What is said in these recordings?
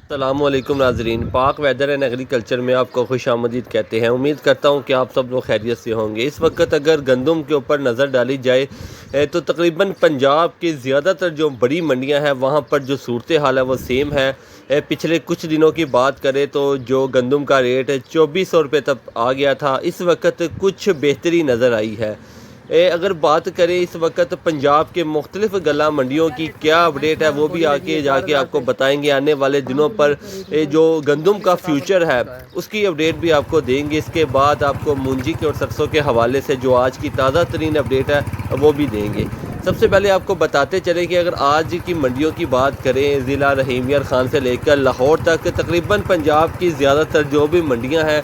السلام علیکم ناظرین، پاک ویدر اینڈ ایگریکلچر میں آپ کو خوش آمدید کہتے ہیں۔ امید کرتا ہوں کہ آپ سب لوگ خیریت سے ہوں گے۔ اس وقت اگر گندم کے اوپر نظر ڈالی جائے تو تقریباً پنجاب کے زیادہ تر جو بڑی منڈیاں ہیں وہاں پر جو صورتحال ہے وہ سیم ہے۔ پچھلے کچھ دنوں کی بات کریں تو جو گندم کا ریٹ 2400 روپے تک آ گیا تھا، اس وقت کچھ بہتری نظر آئی ہے۔ اگر بات کریں اس وقت پنجاب کے مختلف گلا منڈیوں کی کیا اپڈیٹ ہے، وہ بھی آگے جا کے آپ کو بتائیں گے۔ آنے والے دنوں پر جو گندم کا فیوچر ہے اس کی اپڈیٹ بھی آپ کو دیں گے۔ اس کے بعد آپ کو مونجی کے اور سرسوں کے حوالے سے جو آج کی تازہ ترین اپڈیٹ ہے وہ بھی دیں گے۔ سب سے پہلے آپ کو بتاتے چلیں کہ اگر آج کی منڈیوں کی بات کریں، ضلع رحیم یار خان سے لے کر لاہور تک تقریباً پنجاب کی زیادہ تر جو بھی منڈیاں ہیں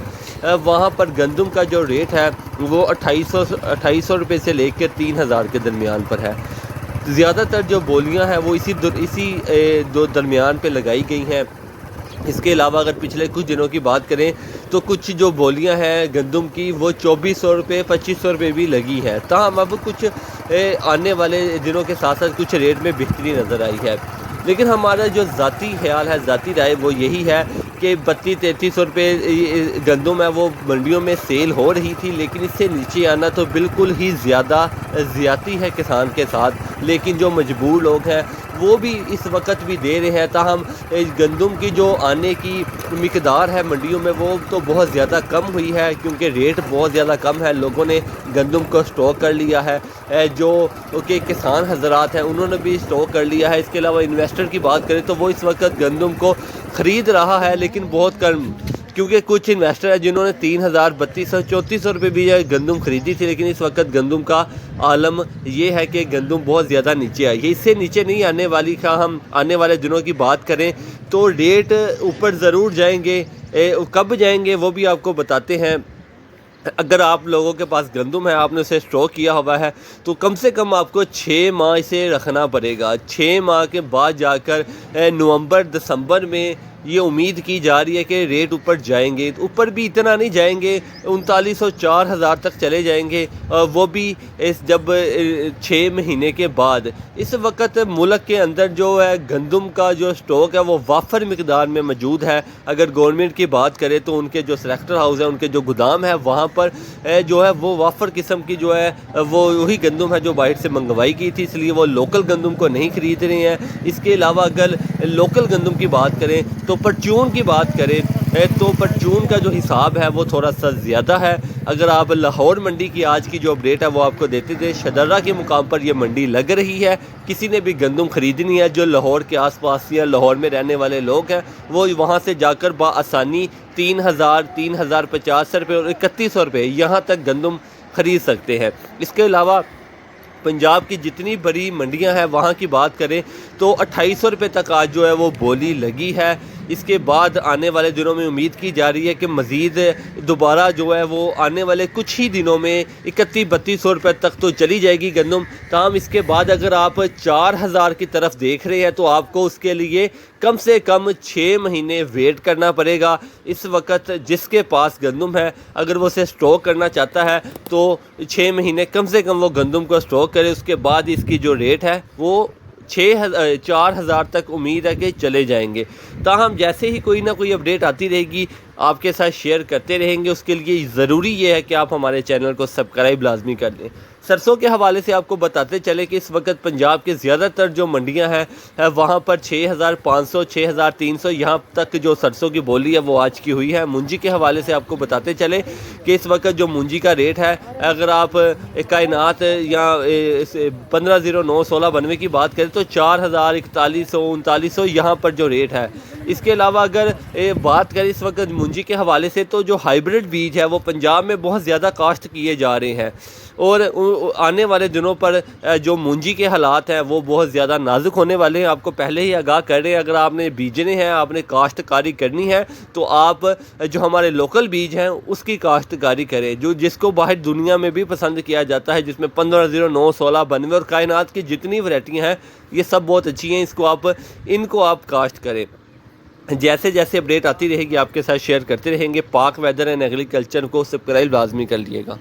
وہاں پر گندم کا جو ریٹ ہے وہ 2800 روپے سے لے کر 3000 کے درمیان پر ہے۔ زیادہ تر جو بولیاں ہیں وہ اسی دو درمیان پہ لگائی گئی ہیں۔ اس کے علاوہ اگر پچھلے کچھ دنوں کی بات کریں تو کچھ جو بولیاں ہیں گندم کی وہ 2400 روپے 2500 روپے بھی لگی ہے۔ تاہم اب کچھ آنے والے دنوں کے ساتھ ساتھ کچھ ریٹ میں بہتری نظر آئی ہے، لیکن ہمارا جو ذاتی خیال ہے، ذاتی رائے وہ یہی ہے کہ 3200-3300 روپے گندم ہے وہ منڈیوں میں سیل ہو رہی تھی، لیکن اس سے نیچے آنا تو بالکل ہی زیادتی ہے کسان کے ساتھ۔ لیکن جو مجبور لوگ ہیں وہ بھی اس وقت بھی دے رہے ہیں، تاہم گندم کی جو آنے کی مقدار ہے منڈیوں میں وہ تو بہت زیادہ کم ہوئی ہے، کیونکہ ریٹ بہت زیادہ کم ہے۔ لوگوں نے گندم کو سٹور کر لیا ہے، جو کہ کسان حضرات ہیں انہوں نے بھی سٹور کر لیا ہے۔ اس کے علاوہ انویسٹر کی بات کریں تو وہ اس وقت گندم کو خرید رہا ہے، لیکن بہت کم، کیونکہ کچھ انویسٹر ہیں جنہوں نے 3000 3200 روپے بھی گندم خریدی تھی، لیکن اس وقت گندم کا عالم یہ ہے کہ گندم بہت زیادہ نیچے آئی ہے۔ اس سے نیچے نہیں آنے والی کا ہم آنے والے دنوں کی بات کریں تو ریٹ اوپر ضرور جائیں گے، کب جائیں گے وہ بھی آپ کو بتاتے ہیں۔ اگر آپ لوگوں کے پاس گندم ہے، آپ نے اسے سٹور کیا ہوا ہے، تو کم سے کم آپ کو 6 ماہ اسے رکھنا پڑے گا۔ 6 ماہ کے بعد جا کر نومبر دسمبر میں یہ امید کی جا رہی ہے کہ ریٹ اوپر جائیں گے۔ اوپر بھی اتنا نہیں جائیں گے، 3900-4000 تک چلے جائیں گے، وہ بھی جب 6 مہینے کے بعد۔ اس وقت ملک کے اندر جو ہے گندم کا جو سٹاک ہے وہ وافر مقدار میں موجود ہے۔ اگر گورنمنٹ کی بات کرے تو ان کے جو سلیکٹر ہاؤس ہیں، ان کے جو گودام ہے، وہاں پر جو ہے وہ وافر قسم کی جو ہے وہ وہی گندم ہے جو باہر سے منگوائی گئی تھی، اس لیے وہ لوکل گندم کو نہیں خرید رہے ہیں۔ اس کے علاوہ اگر لوکل گندم کی بات کریں تو پرچون کی بات کریں تو پرچون کا جو حساب ہے وہ تھوڑا سا زیادہ ہے۔ اگر آپ لاہور منڈی کی آج کی جو اپڈیٹ ہے وہ آپ کو دیتے تھے، شدرہ کے مقام پر یہ منڈی لگ رہی ہے۔ کسی نے بھی گندم خریدنی ہے جو لاہور کے آس پاس یا لاہور میں رہنے والے لوگ ہیں، وہ وہاں سے جا کر بآسانی 3050 روپے اور 3100 روپے یہاں تک گندم خرید سکتے ہیں۔ اس کے علاوہ پنجاب کی جتنی بڑی منڈیاں ہیں وہاں کی بات کریں تو 2800 روپے تک آج جو ہے وہ بولی لگی ہے۔ اس کے بعد آنے والے دنوں میں امید کی جا رہی ہے کہ مزید دوبارہ جو ہے وہ آنے والے کچھ ہی دنوں میں 3100-3200 روپے تک تو چلی جائے گی گندم۔ تاہم اس کے بعد اگر آپ 4000 کی طرف دیکھ رہے ہیں تو آپ کو اس کے لیے کم سے کم 6 مہینے ویٹ کرنا پڑے گا۔ اس وقت جس کے پاس گندم ہے اگر وہ اسے سٹور کرنا چاہتا ہے تو 6 مہینے کم سے کم وہ گندم کو سٹور کرے۔ اس کے بعد اس کی جو ریٹ ہے وہ 4000 تک امید ہے کہ چلے جائیں گے۔ تاہم جیسے ہی کوئی نہ کوئی اپڈیٹ آتی رہے گی آپ کے ساتھ شیئر کرتے رہیں گے۔ اس کے لیے ضروری یہ ہے کہ آپ ہمارے چینل کو سبسکرائب لازمی کر دیں۔ سرسوں کے حوالے سے آپ کو بتاتے چلے کہ اس وقت پنجاب کے زیادہ تر جو منڈیاں ہیں وہاں پر 6500 6300 یہاں تک جو سرسوں کی بولی ہے وہ آج کی ہوئی ہے۔ مونجی کے حوالے سے آپ کو بتاتے چلے کہ اس وقت جو مونجی کا ریٹ ہے، اگر آپ کائنات یا 1509-1692 کی بات کریں تو 4000 4100 3900 یہاں پر جو ریٹ ہے۔ اس کے علاوہ اگر بات کریں اس وقت مونجی کے حوالے سے تو جو ہائیبرڈ بیج ہے وہ پنجاب میں بہت زیادہ کاشت کیے جا رہے ہیں، اور آنے والے دنوں پر جو مونجی کے حالات ہیں وہ بہت زیادہ نازک ہونے والے ہیں۔ آپ کو پہلے ہی آگاہ کر رہے ہیں، اگر آپ نے بیجنے ہیں، آپ نے کاشتکاری کرنی ہے تو آپ جو ہمارے لوکل بیج ہیں اس کی کاشتکاری کریں، جس کو باہر دنیا میں بھی پسند کیا جاتا ہے، جس میں 1509-1692 اور کائنات کی جتنی ورائٹیاں ہیں یہ سب بہت اچھی ہیں۔ ان کو آپ کاشت کریں۔ جیسے جیسے اپڈیٹ آتی رہے گی آپ کے ساتھ شیئر کرتے رہیں گے۔ پاک ویدر اینڈ ایگریکلچر کو سبسکرائب لازمی کر لیے گا۔